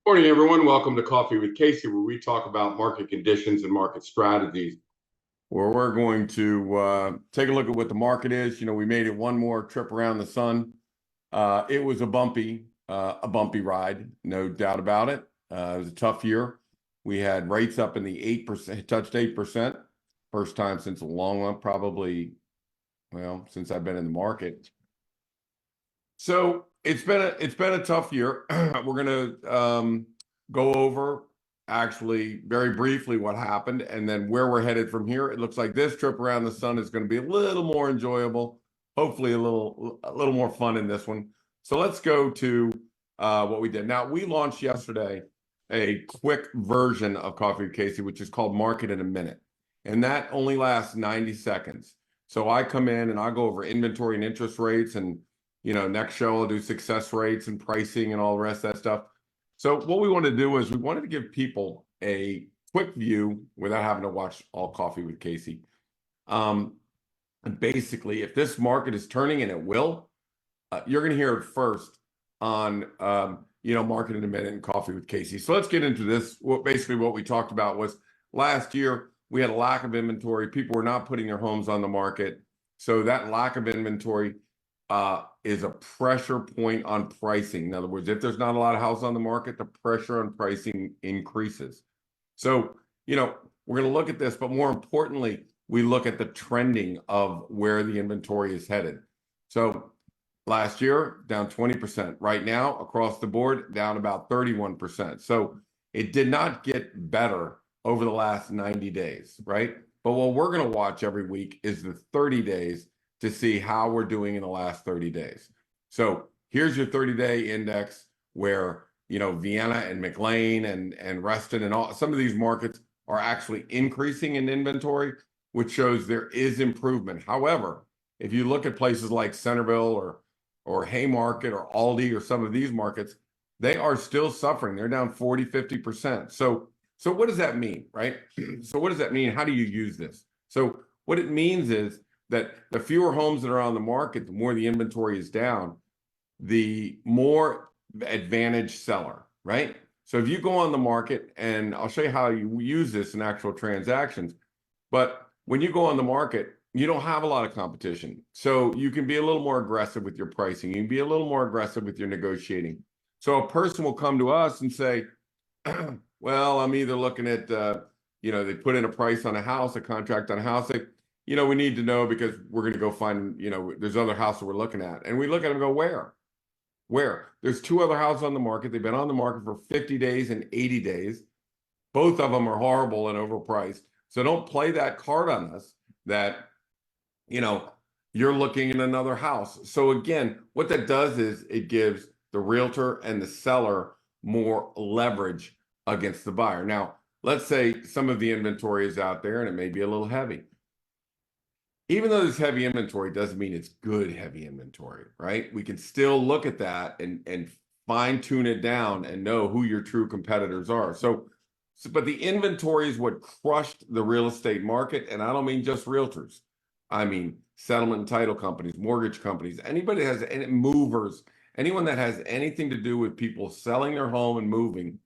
Morning, everyone. Welcome to Coffee with Casey, where we talk about market conditions and market strategies. Where we're going to take a look at what the market is. You know, we made it one more trip around the sun. It was a bumpy ride, no doubt about it. It was a tough year. We had rates up in the 8%, touched 8%, first time since a long one, probably, well, since I've been in the market. So it's been a tough year. We're gonna go over actually very briefly what happened and then where we're headed from here. It looks like this trip around the sun is going to be a little more enjoyable, hopefully a little more fun in this one. So let's go to what we did. Now, we launched yesterday a quick version of Coffee with Casey, which is called Market in a Minute, and that only lasts 90 seconds. So I come in and I go over inventory and interest rates, and next show I'll do success rates and pricing and all the rest of that stuff. So what we want to do is we wanted to give people a quick view without having to watch all Coffee with Casey. And basically, if this market is turning, and it will, you're going to hear it first on Market in a Minute and Coffee with Casey. So let's get into this. Basically what we talked about was last year we had a lack of inventory. People were not putting their homes on the market. So that lack of inventory is a pressure point on pricing. In other words, if there's not a lot of houses on the market, the pressure on pricing increases. So, we're going to look at this, but more importantly, we look at the trending of where the inventory is headed. So last year, down 20%. Right now, across the board, down about 31%. So it did not get better over the last 90 days, right? But what we're going to watch every week is the 30 days to see how we're doing in the last 30 days. So here's your 30-day index where, Vienna and McLean and Reston and all, some of these markets are actually increasing in inventory, which shows there is improvement. However, if you look at places like Centerville or Haymarket or Aldi or some of these markets, they are still suffering. They're down 40, 50%. So what does that mean, right? So what does that mean? How do you use this? So what it means is that the fewer homes that are on the market, the more the inventory is down, the more advantaged seller, right? So if you go on the market, and I'll show you how you use this in actual transactions, but when you go on the market, you don't have a lot of competition. So you can be a little more aggressive with your pricing. You can be a little more aggressive with your negotiating. So a person will come to us and say, well, I'm either looking at, they put in a price on a house, a contract on a house. We need to know because we're going to go find, there's other houses we're looking at. And we look at them and go, where? There's two other houses on the market. They've been on the market for 50 days and 80 days. Both of them are horrible and overpriced. So don't play that card on us that, you're looking at another house. So again, what that does is it gives the realtor and the seller more leverage against the buyer. Now, let's say some of the inventory is out there and it may be a little heavy. Even though there's heavy inventory, doesn't mean it's good heavy inventory, right? We can still look at that and fine tune it down and know who your true competitors are. But the inventory is what crushed the real estate market. And I don't mean just realtors. I mean settlement and title companies, mortgage companies, anybody that has any movers, anyone that has anything to do with people selling their home and moving,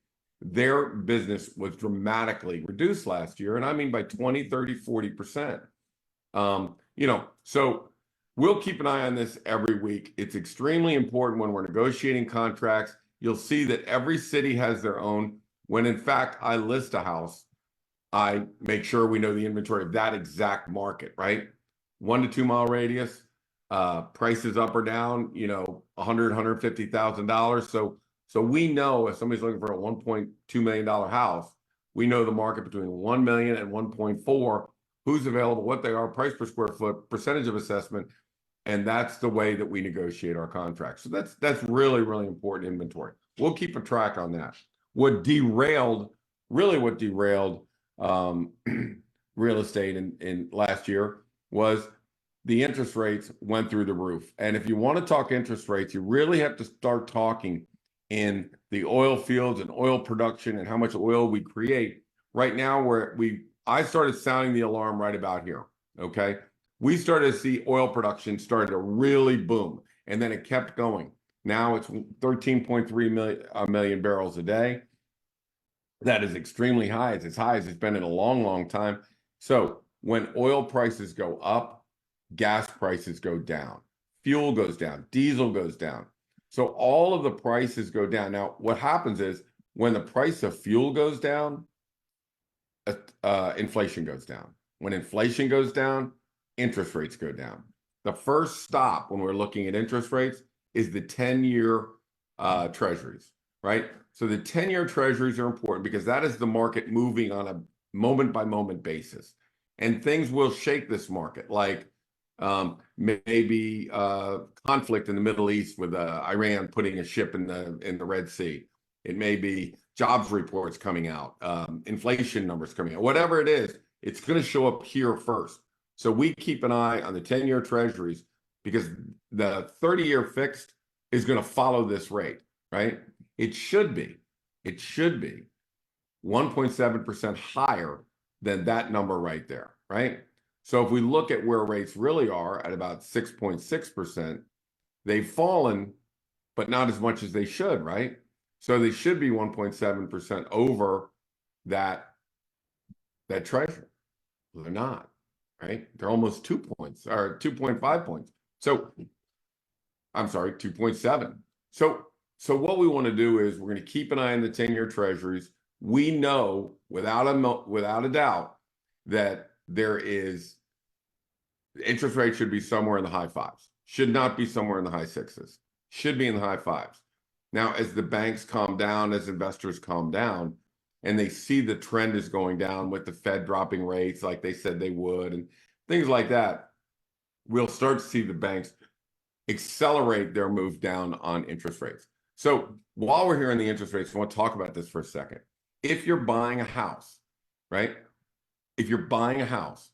their business was dramatically reduced last year. And I mean by 20, 30, 40%. So we'll keep an eye on this every week. It's extremely important when we're negotiating contracts. You'll see that every city has their own. When in fact I list a house, I make sure we know the inventory of that exact market, right? 1 to 2 mile radius, prices up or down, $100,000, $150,000. So we know if somebody's looking for a $1.2 million house, we know the market between 1 million and 1.4. Who's available, what they are, price per square foot, percentage of assessment, and that's the way that we negotiate our contracts. So that's really, really important inventory. We'll keep a track on that. What derailed real estate in last year was the interest rates went through the roof. And if you want to talk interest rates, you really have to start talking in the oil fields and oil production and how much oil we create. Right now, I started sounding the alarm right about here, okay? We started to see oil production started to really boom, and then it kept going. Now it's 13.3 million barrels a day. That is extremely high. It's as high as it's been in a long, long time. So when oil prices go up, gas prices go down, fuel goes down, diesel goes down. So all of the prices go down. Now, what happens is when the price of fuel goes down, inflation goes down. When inflation goes down, interest rates go down. The first stop when we're looking at interest rates is the 10-year treasuries, right? So the 10-year treasuries are important because that is the market moving on a moment-by-moment basis. And things will shake this market, like maybe conflict in the Middle East with Iran putting a ship in the Red Sea. It may be jobs reports coming out, inflation numbers coming out, whatever it is, it's going to show up here first. So we keep an eye on the 10-year treasuries because the 30-year fixed is going to follow this rate, right? It should be 1.7% higher than that number right there, right? So if we look at where rates really are at about 6.6%, they've fallen, but not as much as they should, right? So they should be 1.7% over that treasury. Well, they're not, right? They're almost 2 points or 2.5 points. So I'm sorry, 2.7. So what we want to do is we're going to keep an eye on the 10-year treasuries. We know without a doubt that interest rate should be somewhere in the high fives, should not be somewhere in the high sixes, should be in the high fives. Now, as the banks calm down, as investors calm down, and they see the trend is going down with the Fed dropping rates like they said they would and things like that, we'll start to see the banks accelerate their move down on interest rates. So while we're here on the interest rates, I want to talk about this for a second. If you're buying a house, right? If you're buying a house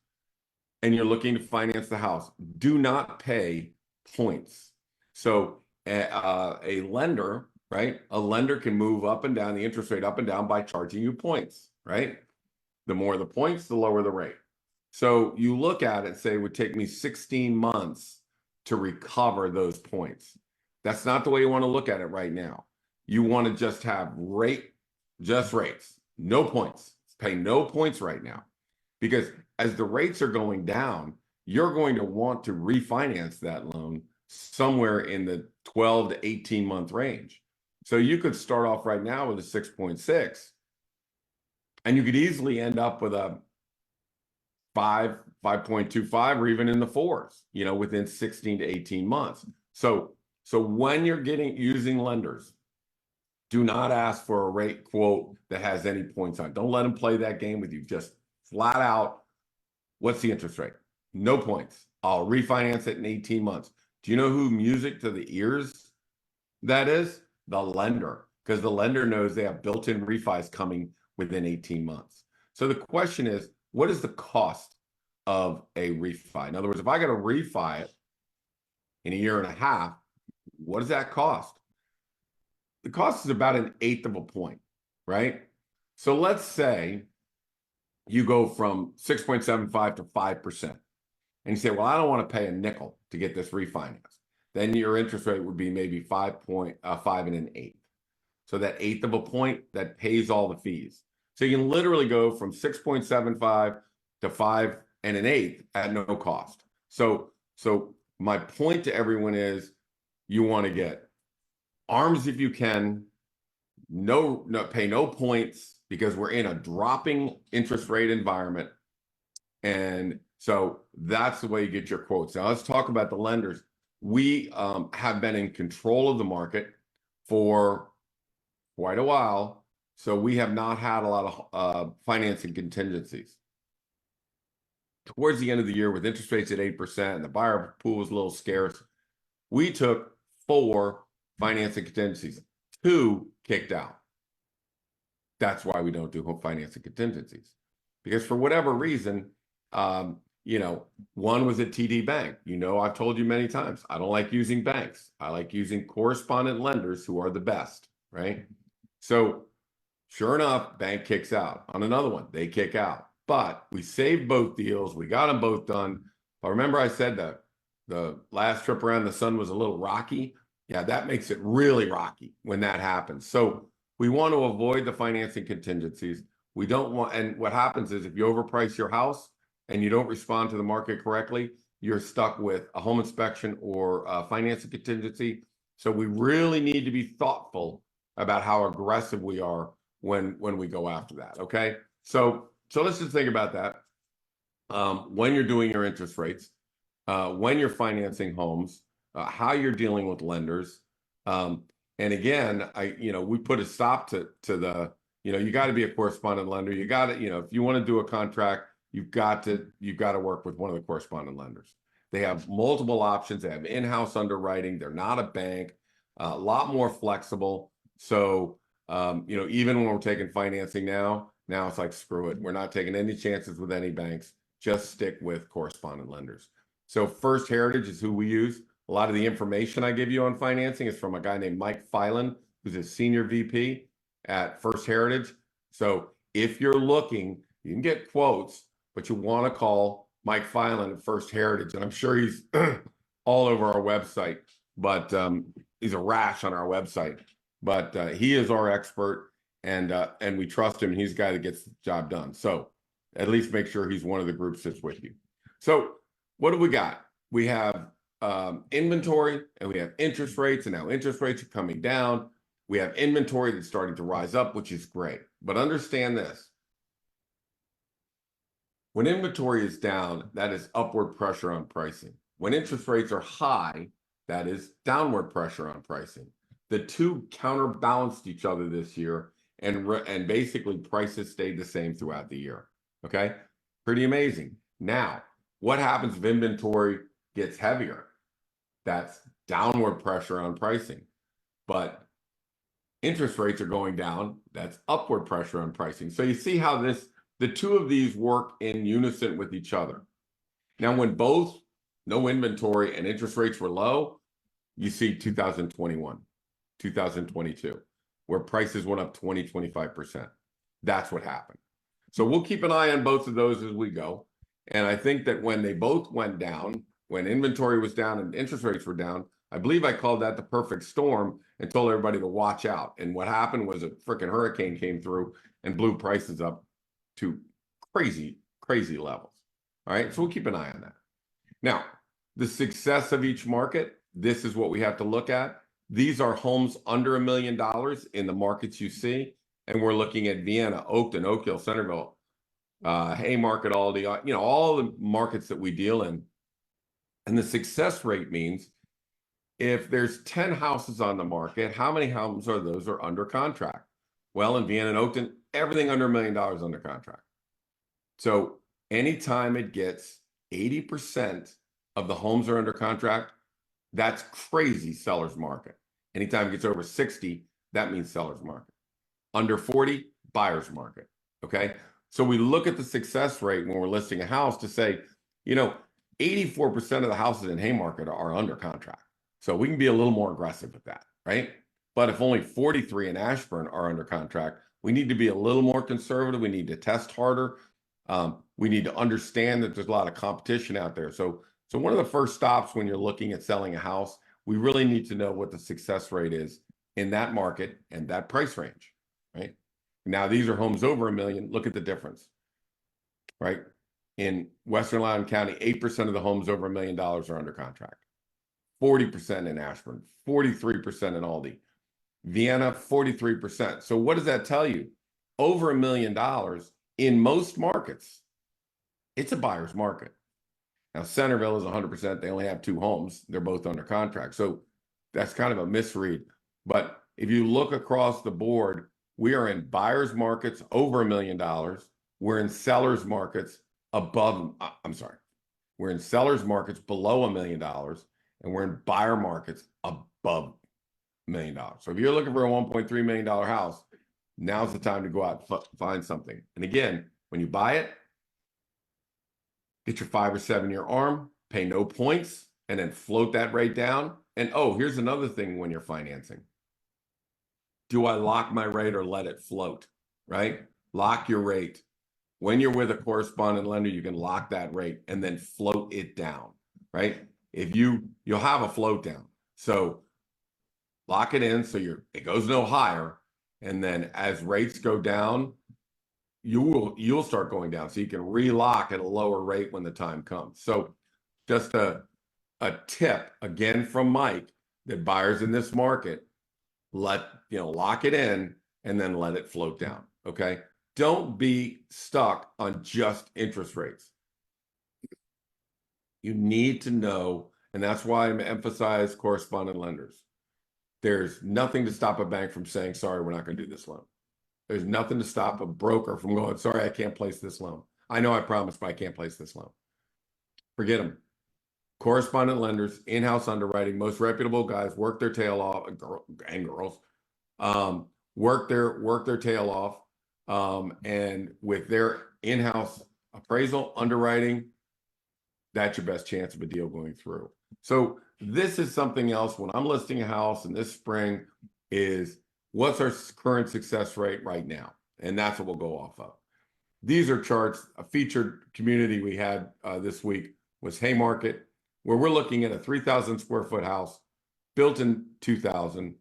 and you're looking to finance the house, do not pay points. So a lender, right? A lender can move up and down the interest rate up and down by charging you points, right? The more the points, the lower the rate. So you look at it and say, it would take me 16 months to recover those points. That's not the way you want to look at it right now. You want to just have just rates, no points. Pay no points right now. Because as the rates are going down, you're going to want to refinance that loan somewhere in the 12 to 18 month range. So you could start off right now with a 6.6, and you could easily end up with a 5.25, or even in the fours, within 16 to 18 months. So when you're using lenders, do not ask for a rate quote that has any points on it. Don't let them play that game with you. Just flat out, what's the interest rate? No points. I'll refinance it in 18 months. Do you know who music to the ears that is? The lender, because the lender knows they have built-in refis coming within 18 months. So the question is, what is the cost of a refi? In other words, if I got to refi it in a year and a half, what does that cost? The cost is about 1/8 of a point, right? So let's say you go from 6.75 to 5%. And you say, well, I don't want to pay a nickel to get this refinanced. Then your interest rate would be maybe 5 and 1/8. So that 1/8 of a point, that pays all the fees. So you can literally go from 6.75 to 5 and 1/8 at no cost. So my point to everyone is, you want to get ARMs if you can, pay no points, because we're in a dropping interest rate environment. And so that's the way you get your quotes. Now let's talk about the lenders. We have been in control of the market for quite a while. So we have not had a lot of financing contingencies. Towards the end of the year, with interest rates at 8% and the buyer pool was a little scarce, we took 4 financing contingencies. 2 kicked out. That's why we don't do financing contingencies. Because for whatever reason, one was at TD Bank. I've told you many times, I don't like using banks. I like using correspondent lenders who are the best, right? So sure enough, bank kicks out. On another one, they kick out. But we saved both deals. We got them both done. But remember I said that the last trip around the sun was a little rocky. Yeah, that makes it really rocky when that happens. So we want to avoid the financing contingencies. We don't want, and what happens is if you overprice your house and you don't respond to the market correctly, you're stuck with a home inspection or a financing contingency. So we really need to be thoughtful about how aggressive we are when we go after that. Okay. So let's just think about that. When you're doing your interest rates, when you're financing homes, how you're dealing with lenders. And again, we put a stop to the, you got to be a correspondent lender. You got to, if you want to do a contract, you've got to work with one of the correspondent lenders. They have multiple options. They have in-house underwriting. They're not a bank, a lot more flexible. So, even when we're taking financing now it's like, screw it. We're not taking any chances with any banks. Just stick with correspondent lenders. So First Heritage is who we use. A lot of the information I give you on financing is from a guy named Mike Filan, who's a senior VP at First Heritage. So if you're looking, you can get quotes, but you want to call Mike Filan at First Heritage. And I'm sure he's all over our website, but he's a rash on our website. But he is our expert, and we trust him. And he's the guy that gets the job done. So at least make sure he's one of the groups that's with you. So what do we got? We have inventory, and we have interest rates, and now interest rates are coming down. We have inventory that's starting to rise up, which is great. But understand this. When inventory is down, that is upward pressure on pricing. When interest rates are high, that is downward pressure on pricing. The two counterbalanced each other this year, and basically prices stayed the same throughout the year. Okay, pretty amazing. Now, what happens if inventory gets heavier? That's downward pressure on pricing. But interest rates are going down. That's upward pressure on pricing. So you see how the two of these work in unison with each other. Now, when both no inventory and interest rates were low, you see 2021, 2022, where prices went up 20-25%. That's what happened. So we'll keep an eye on both of those as we go. And I think that when they both went down, when inventory was down and interest rates were down, I believe I called that the perfect storm and told everybody to watch out. And what happened was a freaking hurricane came through and blew prices up to crazy, crazy levels. All right, so we'll keep an eye on that. Now, the success of each market, this is what we have to look at. These are homes under $1 million in the markets you see. And we're looking at Vienna, Oakton, Oak Hill, Centerville, Haymarket, Aldi, all the markets that we deal in. And the success rate means if there's 10 houses on the market, how many homes are those are under contract? Well, in Vienna and Oakton, everything under $1 million under contract. So anytime it gets 80% of the homes are under contract, that's crazy seller's market. Anytime it gets over 60, that means seller's market. Under 40, buyer's market. Okay. So we look at the success rate when we're listing a house to say, 84% of the houses in Haymarket are under contract. So we can be a little more aggressive with that, right? But if only 43 in Ashburn are under contract, we need to be a little more conservative. We need to test harder. We need to understand that there's a lot of competition out there. So one of the first stops when you're looking at selling a house, we really need to know what the success rate is in that market and that price range, right? Now, these are homes over $1 million. Look at the difference, right? In Western Loudoun County, 8% of the homes over $1 million are under contract. 40% in Ashburn, 43% in Aldi. Vienna, 43%. So what does that tell you? Over $1 million in most markets, it's a buyer's market. Now, Centerville is 100%. They only have 2 homes. They're both under contract. So that's kind of a misread. But if you look across the board, we are in buyer's markets over $1 million. We're in sellers markets we're in sellers markets below $1 million, and we're in buyer markets above $1 million. So if you're looking for a $1.3 million house, now's the time to go out and find something. And again, when you buy it, get your 5 or 7 year ARM, pay no points, and then float that rate down. And here's another thing when you're financing. Do I lock my rate or let it float, right? Lock your rate. When you're with a correspondent lender, you can lock that rate and then float it down, right? If you'll have a float down. So lock it in so it goes no higher. And then as rates go down, you'll start going down. So you can relock at a lower rate when the time comes. So just a tip again from Mike that buyers in this market lock it in and then let it float down. Okay. Don't be stuck on just interest rates. You need to know, and that's why I emphasize correspondent lenders. There's nothing to stop a bank from saying, sorry, we're not going to do this loan. There's nothing to stop a broker from going, sorry, I can't place this loan. I know I promised, but I can't place this loan. Forget them. Correspondent lenders, in-house underwriting, most reputable guys work their tail off, and girls, work their tail off, and with their in-house appraisal, underwriting, that's your best chance of a deal going through. So this is something else when I'm listing a house in this spring is what's our current success rate right now? And that's what we'll go off of. These are charts. A featured community we had this week was Haymarket, where we're looking at a 3,000 square foot house built in 2000,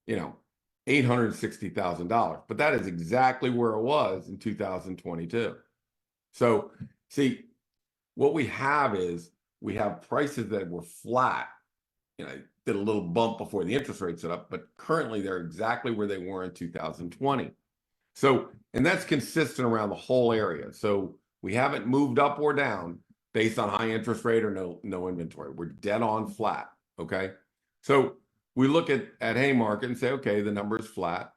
$860,000. But that is exactly where it was in 2022. So see, what we have is we have prices that were flat. Did a little bump before the interest rates went up, but currently they're exactly where they were in 2020. So, and that's consistent around the whole area. So we haven't moved up or down based on high interest rate or no inventory. We're dead on flat. Okay. So we look at Haymarket and say, okay, the number is flat.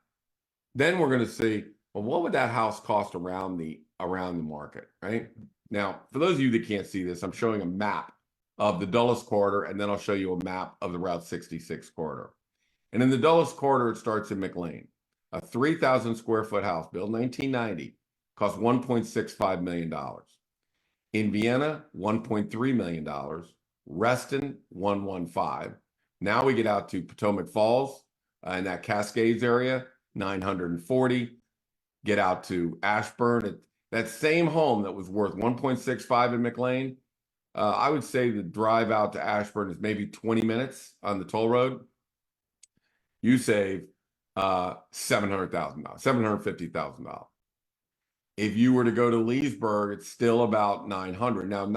Then we're going to see, well, what would that house cost around the market, right? Now, for those of you that can't see this, I'm showing a map of the Dulles corridor, and then I'll show you a map of the Route 66 corridor. And in the Dulles corridor, it starts in McLean. A 3,000 square foot house built in 1990 cost $1.65 million. In Vienna, $1.3 million. Reston, $115. Now we get out to Potomac Falls in that Cascades area, $940. Get out to Ashburn. That same home that was worth $1.65 in McLean, I would say the drive out to Ashburn is maybe 20 minutes on the toll road. You save $700,000, $750,000. If you were to go to Leesburg, it's still about $900. Now,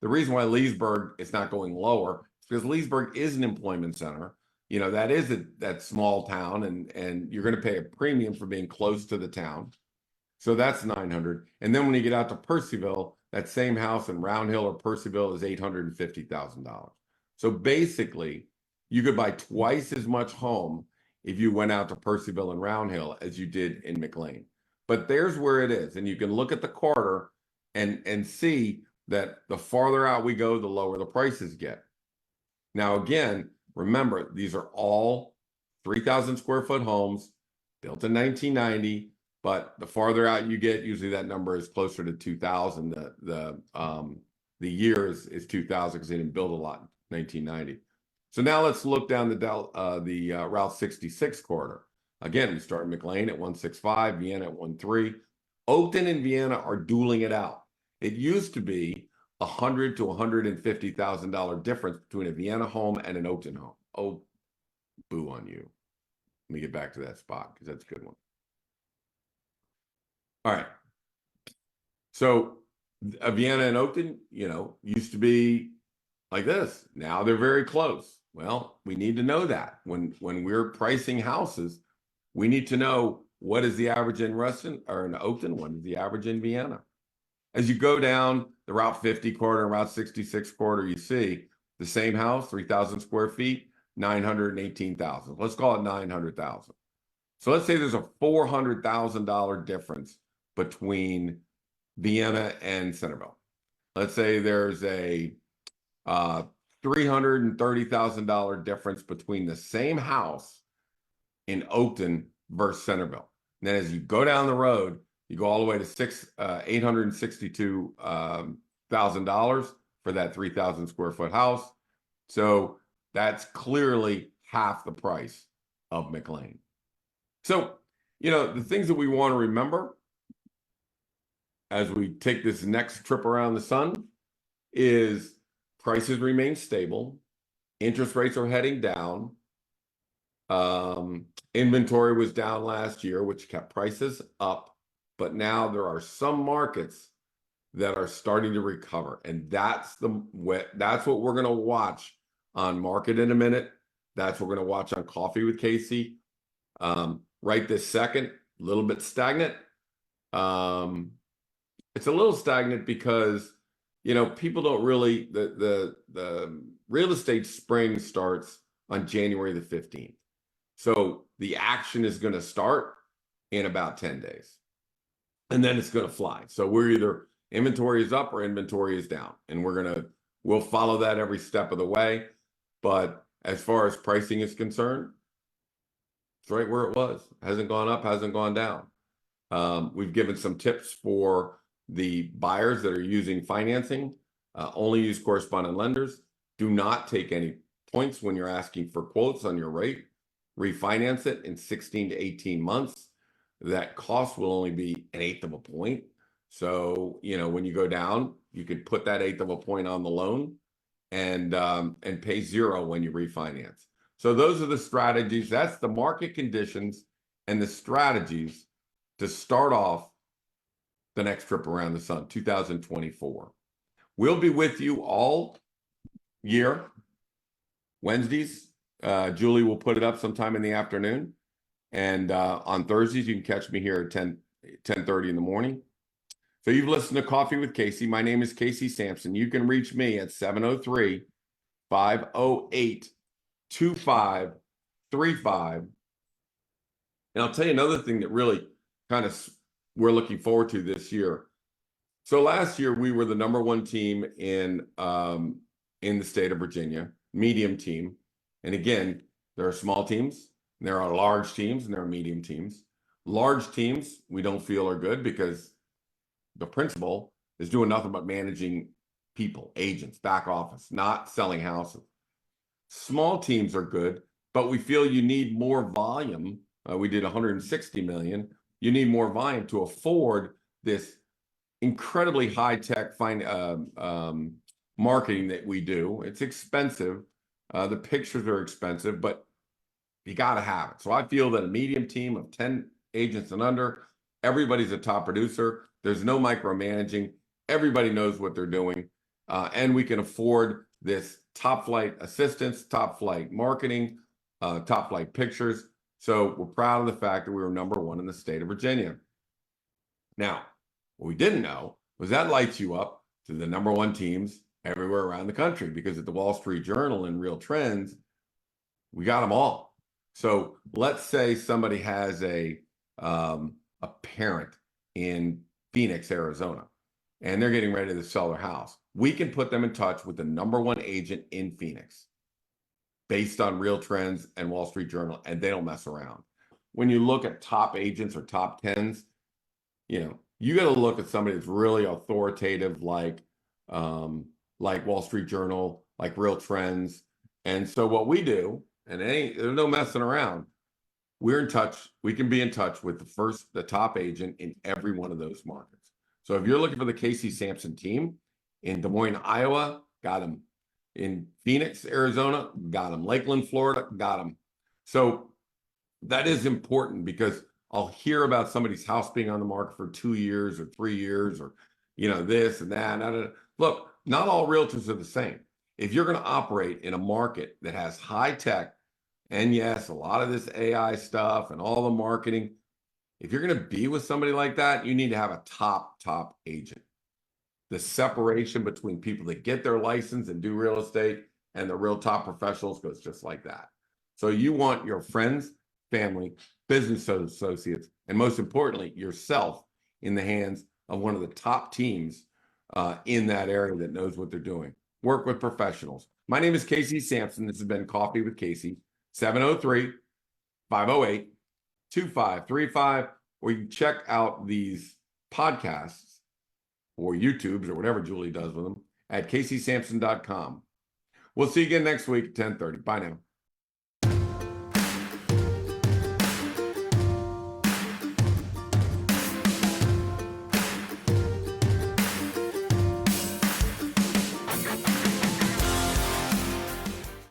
the reason why Leesburg is not going lower is because Leesburg is an employment center. That is that small town, and you're going to pay a premium for being close to the town. So that's $900. And then when you get out to Percyville, that same house in Round Hill or Percyville is $850,000. So basically, you could buy twice as much home if you went out to Percyville and Round Hill as you did in McLean. But there's where it is. And you can look at the corridor and see that the farther out we go, the lower the prices get. Now, again, remember, these are all 3,000 square foot homes built in 1990. But the farther out you get, usually that number is closer to 2,000. The year is 2,000 because they didn't build a lot in 1990. So now let's look down the Route 66 corridor. Again, we start in McLean at 165, Vienna at 13. Oakton and Vienna are dueling it out. It used to be $100,000 to $150,000 difference between a Vienna home and an Oakton home. Oh, boo on you. Let me get back to that spot because that's a good one. All right. So Vienna and Oakton, used to be like this. Now they're very close. Well, we need to know that when we're pricing houses, we need to know what is the average in Reston or in Oakton, what is the average in Vienna. As you go down the Route 50 corridor, Route 66 corridor, you see the same house, 3,000 square feet, $918,000. Let's call it $900,000. So let's say there's a $400,000 difference between Vienna and Centerville. Let's say there's a $330,000 difference between the same house in Oakton versus Centerville. And then as you go down the road, you go all the way to $862,000 for that 3,000 square foot house. So that's clearly half the price of McLean. So, the things that we want to remember as we take this next trip around the sun is prices remain stable, interest rates are heading down, Inventory was down last year, which kept prices up, but now there are some markets that are starting to recover, and that's what we're going to watch on Market in a Minute. That's what we're going to watch on Coffee with Casey. Right this second, a little bit stagnant. It's a little stagnant because people don't really the real estate spring starts on January the 15th. So the action is going to start in about 10 days. And then it's going to fly. So we're either inventory is up or inventory is down. And we'll follow that every step of the way. But as far as pricing is concerned, it's right where it was. Hasn't gone up, hasn't gone down. We've given some tips for the buyers that are using financing. Only use correspondent lenders. Do not take any points when you're asking for quotes on your rate. Refinance it in 16 to 18 months. That cost will only be 1/8 of a point. So, when you go down, you could put that 1/8 of a point on the loan and pay 0 when you refinance. So those are the strategies. That's the market conditions and the strategies to start off the next trip around the sun, 2024. We'll be with you all year. Wednesdays, Julie will put it up sometime in the afternoon. And on Thursdays, you can catch me here at 10:30 in the morning. So you've listened to Coffee with Casey. My name is Casey Samson. You can reach me at 703-508-2535. And I'll tell you another thing that really we're looking forward to this year. So last year, we were the #1 team in the state of Virginia, medium team. And again, there are small teams, there are large teams, and there are medium teams. Large teams, we don't feel are good because the principal is doing nothing but managing people, agents, back office, not selling houses. Small teams are good, but we feel you need more volume. We did 160 million. You need more volume to afford this incredibly high-tech marketing that we do. It's expensive. The pictures are expensive, but you got to have it. So I feel that a medium team of 10 agents and under, everybody's a top producer. There's no micromanaging. Everybody knows what they're doing. And we can afford this top-flight assistance, top-flight marketing, top-flight pictures. So we're proud of the fact that we were #1 in the state of Virginia. Now, what we didn't know was that lights you up to the #1 teams everywhere around the country, because at the Wall Street Journal and Real Trends, we got them all. So let's say somebody has a parent in Phoenix, Arizona, and they're getting ready to sell their house. We can put them in touch with the #1 agent in Phoenix based on Real Trends and Wall Street Journal, and they don't mess around. When you look at top agents or top 10s, you got to look at somebody that's really authoritative, like Wall Street Journal, like Real Trends. And so what we do, and there's no messing around, we're in touch. We can be in touch with the top agent in every one of those markets. So if you're looking for the Casey Samson team in Des Moines, Iowa, got them. In Phoenix, Arizona, got them. Lakeland, Florida, got them. So that is important, because I'll hear about somebody's house being on the market for 2 years or 3 years, or this and that. Look, not all realtors are the same. If you're going to operate in a market that has high tech, and yes, a lot of this AI stuff and all the marketing, if you're going to be with somebody like that, you need to have a top agent. The separation between people that get their license and do real estate and the real top professionals goes just like that. So you want your friends, family, business associates, and most importantly, yourself in the hands of one of the top teams in that area that knows what they're doing. Work with professionals. My name is Casey Samson. This has been Coffee with Casey. 703-508-2535. Or you can check out these podcasts or YouTubes or whatever Julie does with them at CaseySamson.com. We'll see you again next week at 10:30. Bye now.